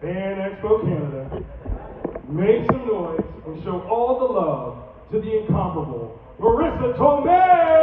Fan Expo Canada, make some noise and show all the love to the incomparable Marisa Tomei!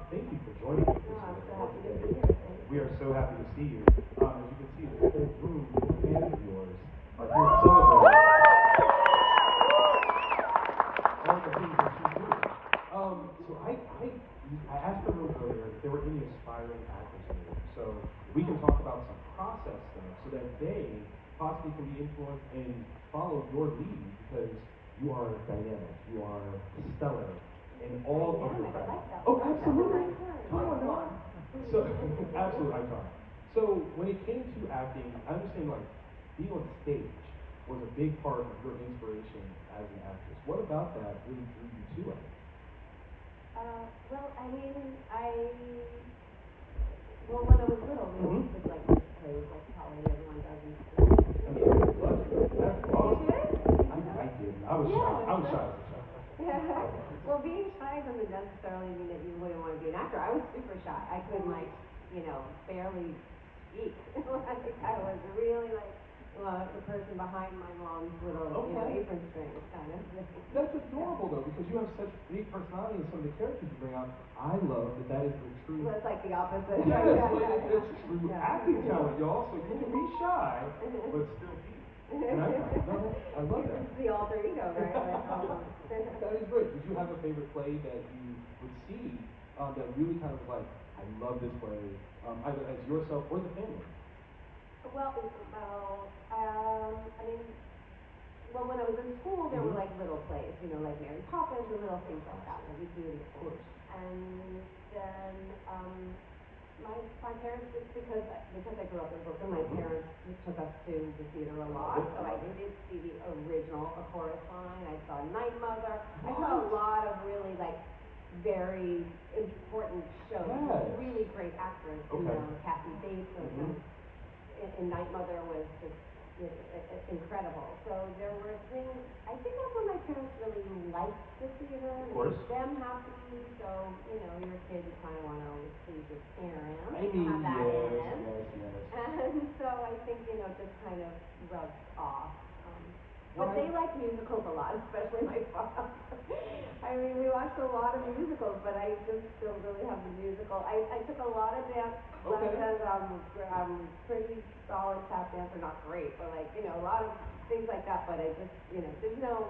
Thank you for joining us today. We are so happy to see you. As you can see, this whole room of fans of yours are here to celebrate all the things that you do. So I asked the room earlier if there were any aspiring actors in here, so we can talk about some process stuff so that they possibly can be influenced and follow your lead because you are dynamic, you are stellar. In all of your craft. Oh, absolutely. Come on now. So, absolutely, I try. So, when it came to acting, I understand like being on stage was a big part of your inspiration as an actress. What about that really drew you to it? Well, I mean, when I was little, we always did like plays, like probably everyone does in school. That's awesome. You did? I did. I was shy. I was shy as a child. Yeah. Well, being shy doesn't necessarily mean that you wouldn't want to be an actor. I was super shy. I could barely speak. I was really the person behind my mom's little, apron strings kind of thing. That's adorable though, because you have such big personality and some of the characters you bring out. I love that is the true. Well, it's like the opposite. Yes, it's true acting talent, y'all. So you can be shy, but still be. And I love that. It's the alter ego, right? That is great. Did you have a favorite play that you would see that really kind of like, I love this play, either as yourself or the family? When I was in school, there were like little plays, like Mary Poppins and little things like that. We do it, of course. And then my parents, because I grew up in Brooklyn, my parents took us to the theater a lot. So I did see the original A Chorus Line. I saw Night Mother. I saw a lot of really very important shows. Yes. Really great actors. Kathy Bates in Night Mother was just incredible. So there were things. I think also my parents really liked the theater. Made them happy. So you're a kid, you kind of want to always please your parents. I mean, have that yes. And so I think just kind of rubbed off. But they like musicals a lot, especially my father. I mean, we watched a lot of musicals, but I just don't really have the musical. I took a lot of dance lessons. I'm pretty solid tap dancer, not great, but a lot of things like that. But I just, there's no.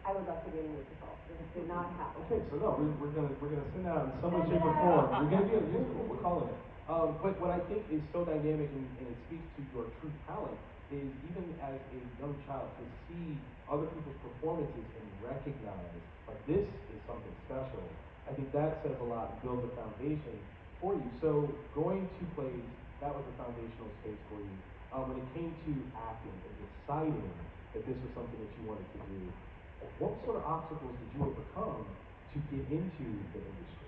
I would love to be in a musical. It did not happen. Okay, so no, we're gonna send that out in some way, shape, or form. You're gonna be in a musical. We're calling it. But what I think is so dynamic and it speaks to your true talent is even as a young child to see other people's performances and recognize like this is something special. I think that says a lot and builds a foundation for you. So going to plays, that was a foundational space for you. When it came to acting and deciding that this was something that you wanted to do, what sort of obstacles did you overcome to get into the industry?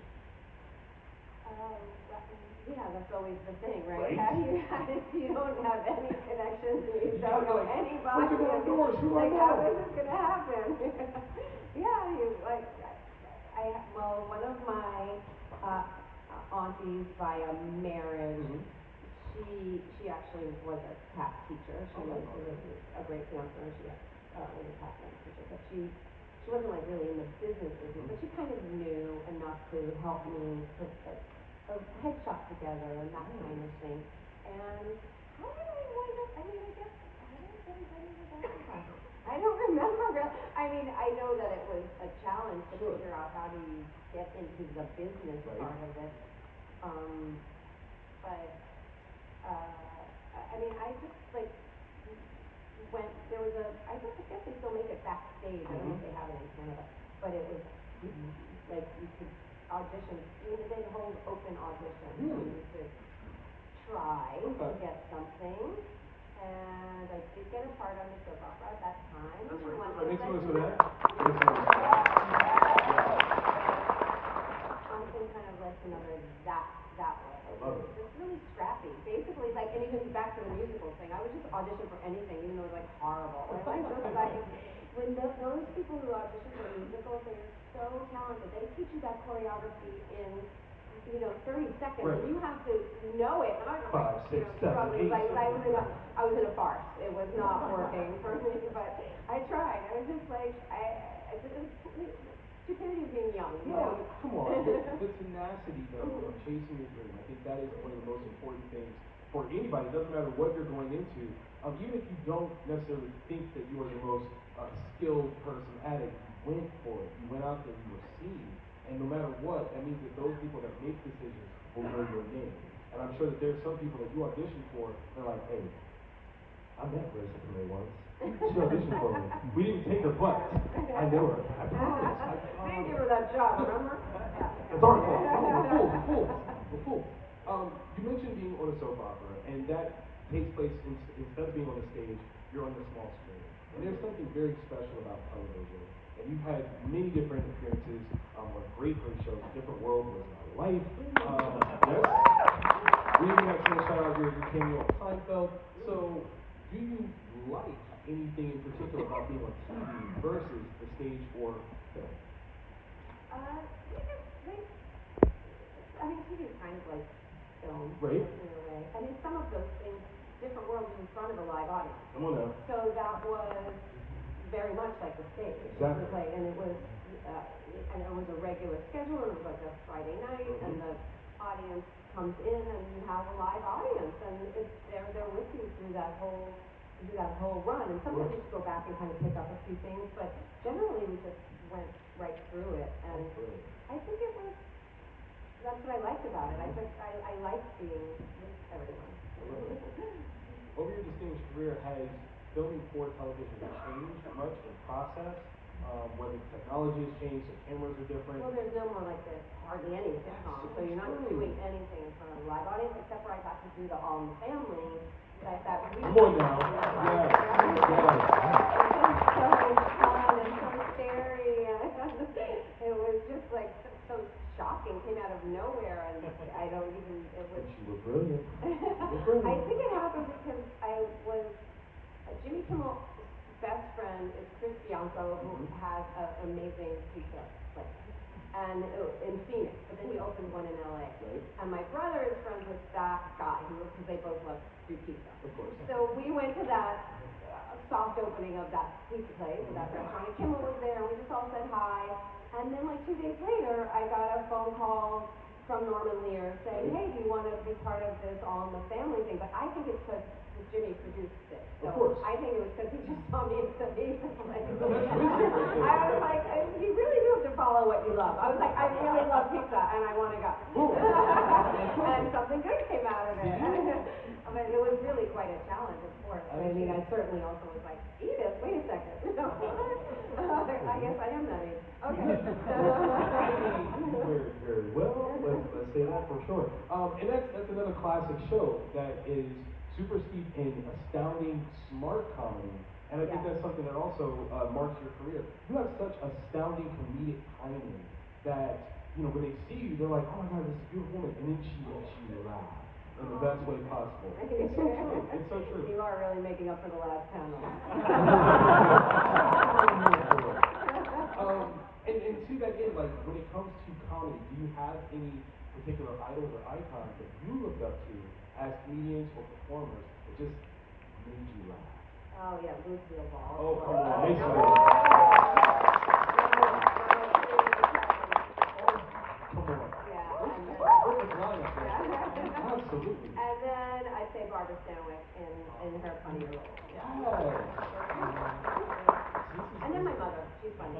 That's always the thing, right? If you don't have any connections and you don't know anybody, how is this going to happen? One of my aunties by a marriage, she actually was a tap teacher. She was a great dancer. She was a tap dance teacher, but she wasn't really in the business, but she kind of knew enough to help me put a headshot together and that kind of thing. And how did I wind up? I guess I don't really remember that. I don't remember. I know that it was a challenge to figure out how do you get into the business part of it. I just went. There was I guess they still make it backstage. I don't know if they have it in Canada, but it was you could auditions. They'd hold open auditions. Really? You could try to Okay. get something. And I did get a part on the soap opera at that time. That's and right. one Make thing some led noise to for that. Make some noise for that. one thing kind of led to another that way. I love it. Just really scrappy. Basically, like, and even back to the musical thing, I would just audition for anything, even though it was like horrible. And I just like, when those people who audition for musicals, they're so talented. They teach you that choreography in 30 seconds, Right. and you have to know it. And I was 5, 6, 7, struggling. 8. I was in a farce. It was not working for me, but I tried. I was just like, stupidity of being young. No, come on. The tenacity, though, of chasing your dream. I think that is one of the most important things for anybody. It doesn't matter what you're going into. Even if you don't necessarily think that you are the most skilled person at it, you went for it. You went out there, you were seen. And no matter what, that means that those people that make decisions will know your name. And I'm sure that there's some people that you audition for, they're like, hey, I met Marisa Tomei once. She auditioned for me. We didn't take her butt. I know her. I promise. They gave her that job, remember? It's our fault. We're fools. You mentioned being on a soap opera, and that takes place instead of being on the stage, you're on the small screen. And there's something very special about television. And you've had many different appearances on great shows. Different World Was My Life. Yes. We even had to shout out your cameo on Seinfeld. So, do you like anything in particular about being on TV versus the stage or film? TV is kind of like film, Right. in a way. I mean, some of those things, different worlds in front of a live audience. Come on now. So that was very much like the stage. Exactly. It was like, and it was a regular schedule, and it was like a Friday night, and the audience comes in, and you have a live audience, and they're with you through that whole run. And sometimes you just go back and kind of pick up a few things, but generally we just went right through it, and I think that's what I liked about it. I liked being with everyone. Over your distinguished career, has filming for television changed much in process? Whether technology has changed, the cameras are different? Well, there's no more like this, hardly any sitcom, so you're not doing anything in front of a live audience, except for I got to do the All in the Family, like that week. Come on now. Yes. It was so fun and so scary, and it was just like so shocking, came out of nowhere, and I don't even, it was... But you were brilliant. I think it happened because I was, Jimmy Kimmel's best friend is Chris Bianco, who has an amazing pizza place, and in Phoenix, but then he opened one in LA. Right. And my brother is friends with that guy, because they both love free pizza. Of course. So we went to that soft opening of that pizza place, that restaurant, and Kimmel was there, and we just all said hi. And then like 2 days later, I got a phone call from Norman Lear saying, hey, do you want to be part of this All in the Family thing? But I think it's because Jimmy produced it. So of course. I think it was because he just saw me at the pizza place. That's I was like, you really do have to follow what you love. I was like, I really love pizza, and I want to go. And something good came out of it. But it was really quite a challenge, of course. I mean, I certainly also was like, Edith, wait a second. I guess I am that age. Okay. Very well. Let's say that for sure. And that's another classic show that is super steeped in astounding, smart comedy. And I think that's something that also marks your career. You have such astounding comedic timing that, when they see you, they're like, oh my God, this is a beautiful woman. And then she makes you laugh in the best way possible. It's so true. It's so true. You are really making up for the last panel. And to that end, like, when it comes to comedy, do you have any particular idols or icons that you looked up to as comedians or performers that just made you laugh? Oh yeah, Lucille Ball. Oh, come on. Make some Come on. Yeah. Perfect lineup there. Absolutely. And then I'd say Barbara Stanwyck in her funny role. Yes. And then my mother, she's funny.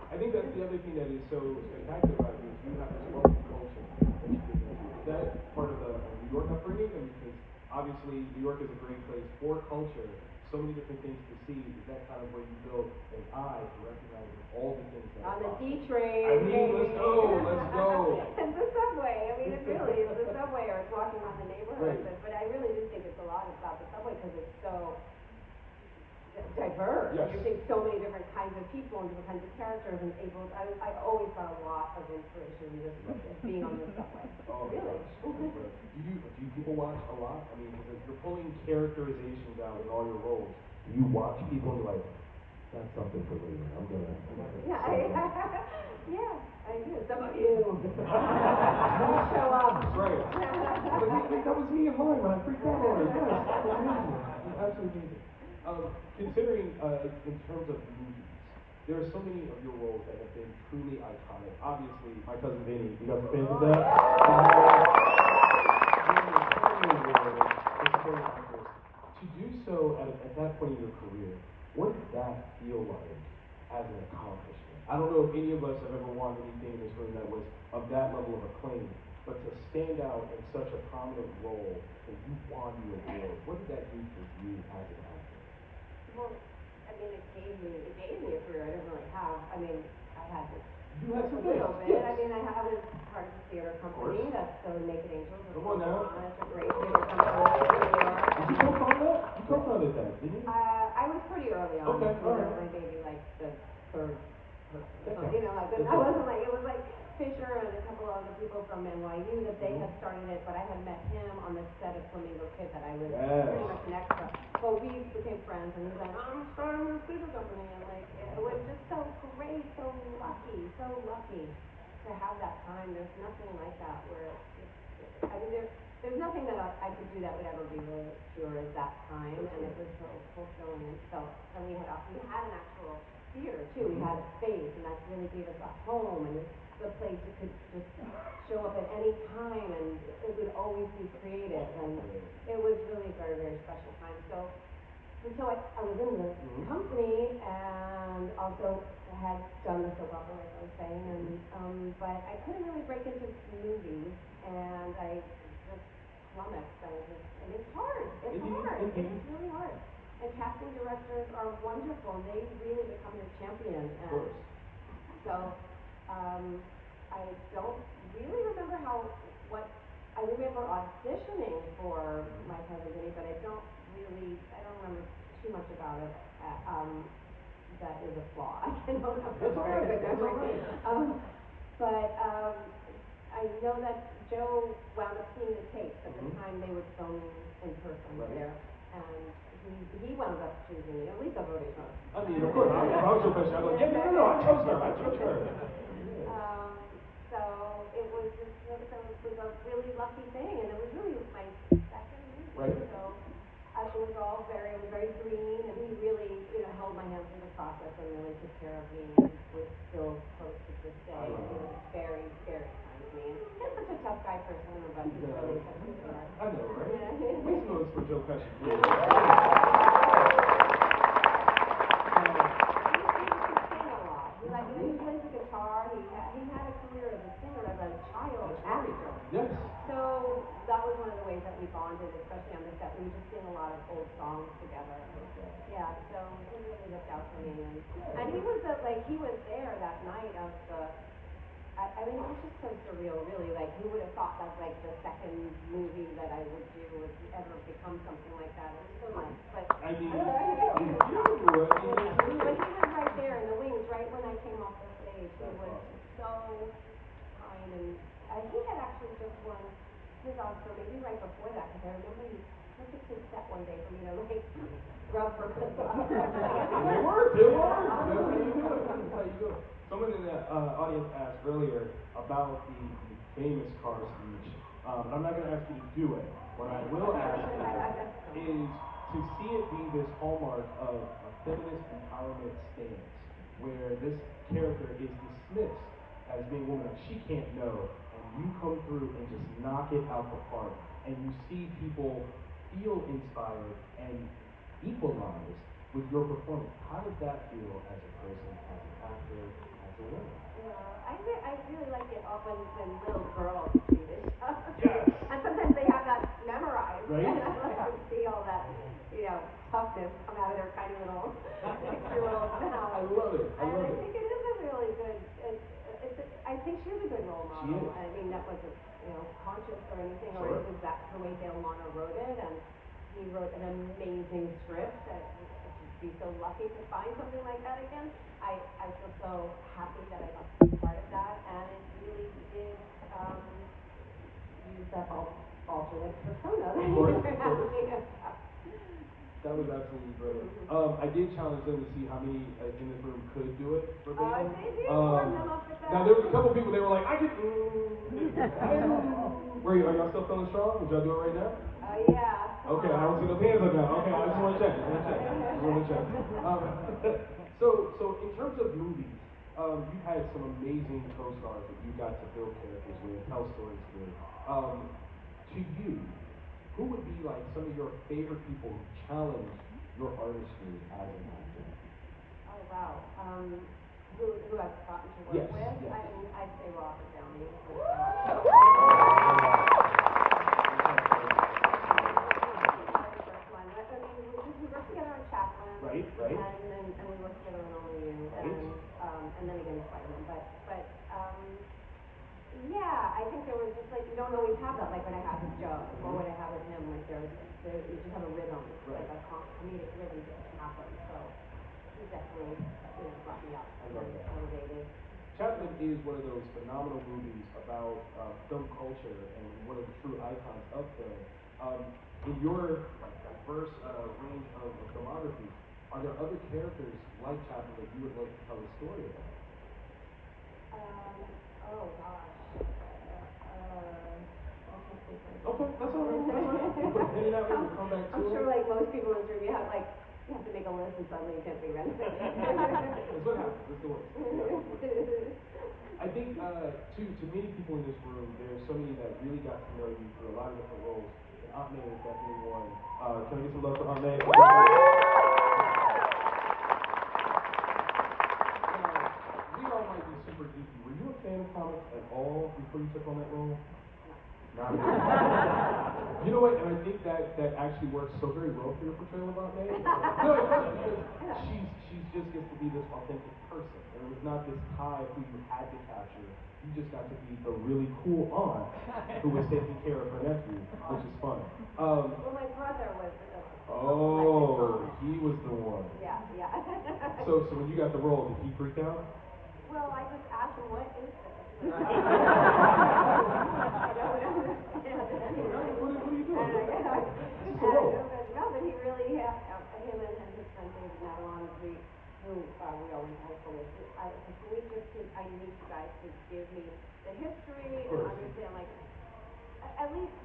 I think that's the other thing that is so spectacular about you is you have this wealth of culture that you get into. Is that part of the New York upbringing? I mean, because obviously New York is a great place for culture. so many different things to see. Is that kind of where you build an eye to recognize all the things that On are the possible? D train. I mean, let's go, let's go. It's the subway. I mean, it really is the subway, or it's walking around the neighborhood. Right. But I really do think it's a lot about the subway because it's so diverse. Yes. And you're seeing so many different kinds of people and different kinds of characters and able. I always got a lot of inspiration just with being on the subway. Oh, Really. Do you people watch a lot? I mean, because you're pulling characterizations out in all your roles. Do you watch people and you're like, that's something for later. I'm gonna Yeah, yeah, I do. Some of you show up. Right. That was me in mine when I freaked out on it. Yes, that was amazing. Absolutely amazing. Considering in terms of movies, there are so many of your roles that have been truly iconic. Obviously, My Cousin Vinny, you guys are fans of that? To do so at that point in your career, what did that feel like as an accomplishment? I don't know if any of us have ever won anything in this room that was of that level of acclaim, but to stand out in such a prominent role and you won the award, what did that do for you as an actor? Well, I mean, it gave me a career I didn't really have. I mean, I had this You had some a little things, bit. yes. I mean, I was part of the theater company that's still Naked Angels. Come on now. It's a great theater company in New York. Did you co-found that? You co-founded that, didn't you? I was pretty early on. Okay, all right. My baby, like the third person. Okay. You know, like I wasn't like it was like Fisher and a couple of other people from NYU that they had started it, but I had met him on the set of Flamingo Kid that I was pretty much an extra. But we became friends, and he was like, I'm starting a theater company, and like it was just so great, so lucky to have that time. There's nothing like that where I mean there's nothing that I could do that would ever be really pure as that time, and it was so fulfilling and felt. And we had an actual theater too. We had a space, and that really gave us a home and the place you could just show up at any time, and it would always be creative, and it was really a very, very special time. So I was in the company, and also had done the soap opera, like I was saying, and but I couldn't really break into movies, and I just flummoxed. And it's hard. It's hard. It's really hard. And casting directors are wonderful, and they really become your champion. And so I don't really remember I remember auditioning for My Cousin Vinny, but I don't remember too much about it. That is a flaw. I don't have a very good memory. But I know that Joe wound up seeing the tapes at the time they were filming in person there, and he wound up choosing me. At least I voted for him. I mean, of course, if I was your question, I'd go, yeah, no, I chose her. So it was a really lucky thing, and it was really my second movie. Right. So it was very green, and he really, held my hand through the process and really took care of me, and was still close to this day. He was very, very kind to me. And he's such a tough guy person, but he's really such a sweetheart. I know, right? Yeah. Makes noise for Joe Pesci. He plays the guitar. He had a career as a singer as a child actor. Yes. So that was one of the ways that we bonded, especially on the set. We would just sing a lot of old songs together. Yeah. So he really looked out for me, and he was he was there that night of the. I mean, it was just so surreal, really. Like, who would have thought that, like, the second movie that I would do would ever become something like that? It was so nice. But I mean, when he was right there in the wings, right when I came off the stage, he was so kind, and he had actually just won his Oscar maybe right before that, because I remember he took it to set one day for me to like rub for good luck. It worked. That's how you do it. Someone in the audience asked earlier about the famous car speech, but I'm not going to ask you to do it. What I will ask you is to see it being this hallmark of a feminist empowerment stance, where this character is dismissed as being a woman that she can't know, and you come through and just knock it out the park, and you see people feel inspired and equalized with your performance. How did that feel as a person, as an actor, as a woman? I really like it when little girls do this stuff. Yes. And sometimes they have that memorized. Right? And I like to see all that, toughness come out of their tiny little 6-year-old mouth. I love it. I love I it. think it is a really good. I think she is a good role She model. is. I mean, that wasn't conscious or anything, or Sure. it was that the way Dale Lana wrote it, and he wrote an amazing script. That I'd be so lucky to find something like that again. I feel so happy that I got to be part of that, and it really did use that alternate persona that Of course, you're of course. asking about. That was absolutely brilliant. I did challenge them to see how many in this room could do it verbatim. Did you warm them up with that? Now there was a couple people. They were like, "I could." Are y'all still feeling strong? Would y'all do it right now? Yeah. Okay, I don't see those hands up now. Okay, I just want to check. So in terms of movies, you've had some amazing co-stars that you got to build characters with, tell stories with. To you, who would be like some of your favorite people who challenge your artistry as an actor? Oh wow. Who I've gotten to work Yes, with? yes. I'd say Robert Downey. We worked together on Chaplin. Right. And we worked together on Only You. Right. And then again Spider-Man. But yeah, I think there was just like, you don't always have that, like when I have with Joe, or when I have with him, like you just have a rhythm, Right. like a comedic rhythm just happens. So he definitely, brought me up and elevated. Chaplin is one of those phenomenal movies about film culture and one of the true icons of film. In your diverse range of filmography, are there other characters like Chaplin that you would like to tell a story about? Oh gosh. Okay, that's all right. We'll put a pin in that one. We'll come back to I'm it. sure like most people in this room, you have to make a list and suddenly you can't think of anything. That's what happens. That's the worst. I think to many people in this room, there's so many that really got to know you through a lot of different roles. And Aunt May is definitely one. Can I get some love for Aunt May? We all might be super geeky. Were you a fan of comics at all before you took on that role? Not really. You know what? And I think that actually works so very well for your portrayal of Aunt May. No, it does, because she's just gets to be this authentic person. And it was not this tie who you had to capture. You just got to be the really cool aunt who was taking care of her nephew, which is fun. Well, my brother was. He was the one. Yeah. So when you got the role, did he freak out? Well, I just asked him, what is this? I don't understand it anyway. What are you doing? No, but he really, him and his friend David Madelon, who we all went to high school with, I need you guys to give me the history and understand, at least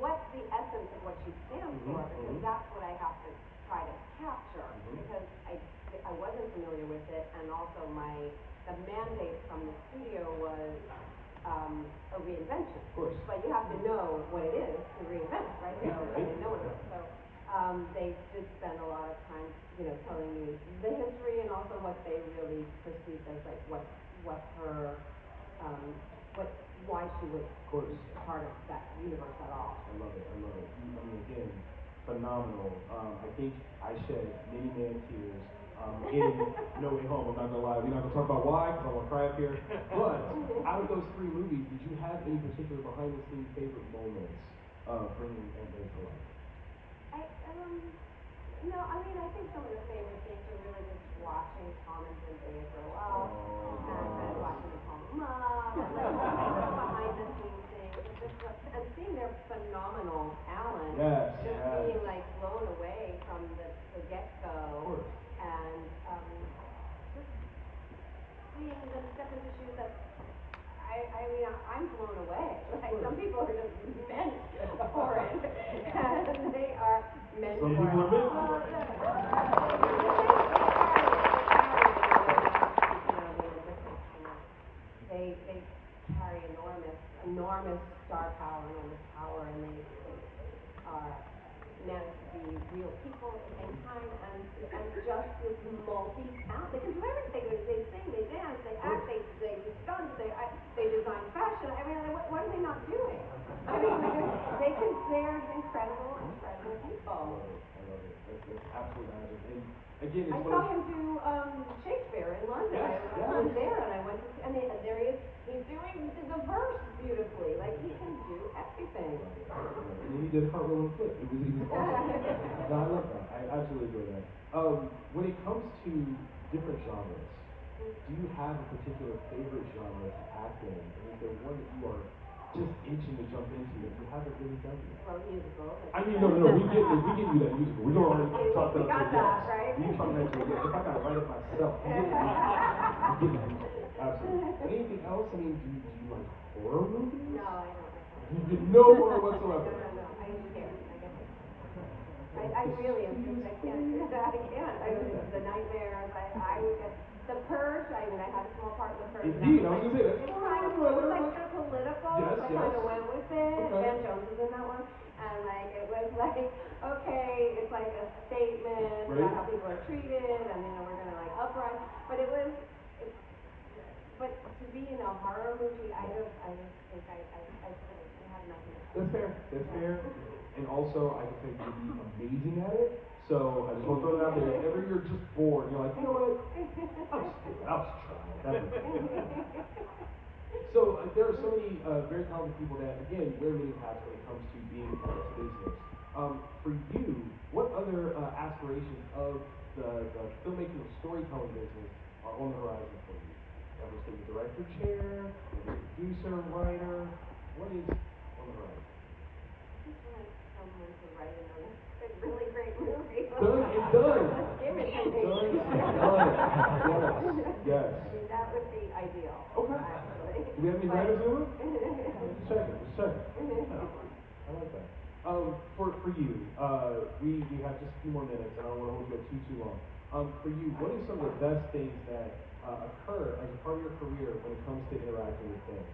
what the essence of what she stands for, because that's what I have to try to capture, because I wasn't familiar with it, and also the mandate from the studio was a reinvention. Of course. But you have to know what it is to reinvent, right? So I didn't know what it was. So they did spend a lot of time, telling me the history and also what they really perceived as what her why she was part of that universe at all. I love it. I mean, again, phenomenal. I think I shed many man tears in No Way Home. I'm not gonna lie. We're not gonna talk about why, because I want to cry up here. But out of those 3 movies, did you have any particular behind-the-scenes favorite moments bringing and to life? No, I mean, I think some of the favorite things are really just watching Tom and Zendaya grow up, and watching them fall in love, and behind the scenes things, and seeing their phenomenal talent, being blown away from the get-go, and just seeing them step into shoes that I'm blown away. Some people are just meant for it, and they are meant for it. Some people are meant for it. They carry enormous star power, enormous power, and they are meant to be real people at the same time, and just this multi-talent. They can do everything. They sing, they dance, they act, they do stunts, they design fashion. I mean, what are they not doing? I mean, they're incredible people. I love it. That's absolute magic. And again, I it's saw one him do Shakespeare in London. Yes, I was there and I went to, I mean, there he is. He's doing the verse beautifully. Like, he can do everything. And then he did a cartwheel and flip. He was awesome. No, I love that. I absolutely enjoy that. When it comes to different genres, do you have a particular favorite genre to act in? And is there one that you are just itching to jump into that you haven't really done yet? Well, musicals. I mean, no, we get you that musical. We don't already talk We about got that, right? You talk that to If I gotta write it myself, you get it. Absolutely. Anything else? I mean, do you like horror movies? No, I don't. You get no horror whatsoever. No. I get scared. I really am. I can't. I mean, the nightmares. I the Purge. I mean, I had a small part in the Purge. Indeed, I was gonna say that. It was kind of like kind of political. Yes, I kind of went with it. Okay. Van Jones was in that one, and like it was like okay, it's like a statement about how people are treated, and we're gonna like uprise. But it was. But to be in a horror movie, I just think I have nothing. That's fair. And also, I can tell you would be amazing at it. So I just want to throw that out there. If ever you're just bored, and you're like, you know what? I'll just try. That'd be fun. So there are so many very talented people that, again, wear many hats when it comes to being in this business. For you, what other aspirations of the filmmaking and storytelling business are on the horizon for you? Ever stay the director chair, maybe producer, writer? What is on the horizon? I just want someone to write another really great movie. Done and done. Give it to me. Done and done. Yes. I mean, that would be ideal. Okay. Actually. Do we have any writers in it? Just checking. I like that. For you, we have just a few more minutes, and I don't want to hold you up too long. For you, what are some of the best things that occur as a part of your career when it comes to interacting with fans?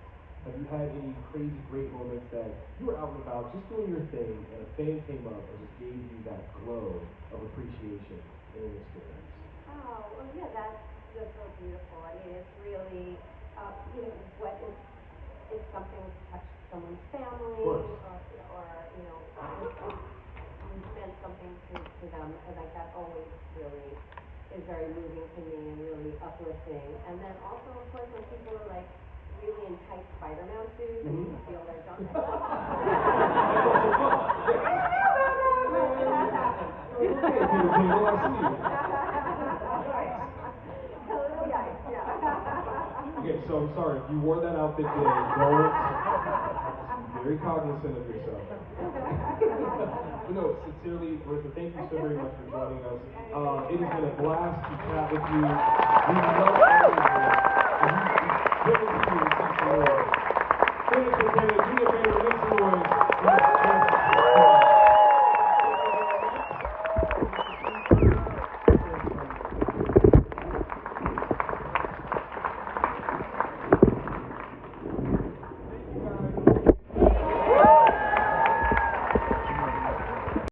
Have you had any crazy great moments that you were out and about just doing your thing and a fan came up and just gave you that glow of appreciation in an experience? Oh, well, yeah, that's just so beautiful. I mean, it's really, what is, if something touched someone's family, or meant something to them, and like that always really is very moving to me and really uplifting. And then also, of course, when people are like really in tight Spider-Man suits and you feel their junk. Okay, so I'm sorry, if you wore that outfit today, don't be very cognizant of yourself. But no, sincerely, Marisa, thank you so very much for joining us. It has been a blast to chat with you. We love all of you. And you really see the more. Thank you,